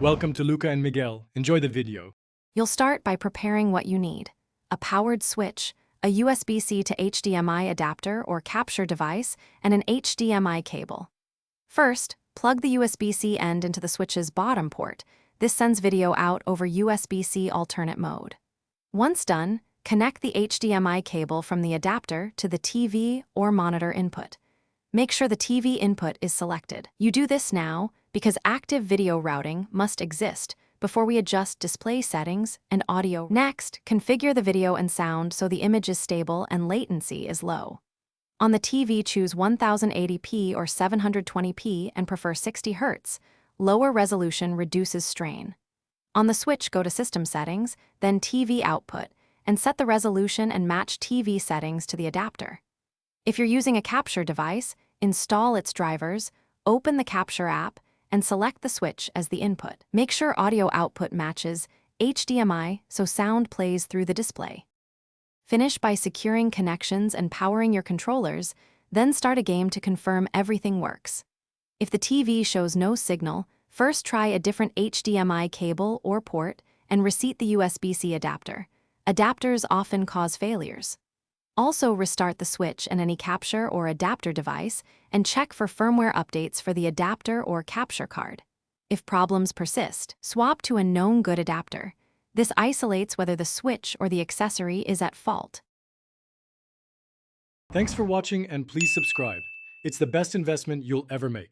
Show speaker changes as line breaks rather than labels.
Welcome to Luca and Miguel. Enjoy the video.
You'll start by preparing what you need: a powered switch, a USB-C to HDMI adapter or capture device, and an HDMI cable. First, plug the USB-C end into the switch's bottom port. This sends video out over USB-C alternate mode. Once done, connect the HDMI cable from the adapter to the TV or monitor input. Make sure the TV input is selected. You do this now because active video routing must exist before we adjust display settings and audio. Next, configure the video and sound so the image is stable and latency is low. On the TV, choose 1080p or 720p and prefer 60 Hz. Lower resolution reduces strain. On the switch, go to System Settings, then TV Output, and set the resolution and match TV settings to the adapter. If you're using a capture device, install its drivers, open the Capture app, and select the switch as the input. Make sure audio output matches HDMI so sound plays through the display. Finish by securing connections and powering your controllers, then start a game to confirm everything works. If the TV shows no signal, first try a different HDMI cable or port and reset the USB-C adapter. Adapters often cause failures. Also, restart the switch and any capture or adapter device and check for firmware updates for the adapter or capture card. If problems persist, swap to a known good adapter. This isolates whether the switch or the accessory is at fault.
Thanks for watching and please subscribe. It's the best investment you'll ever make.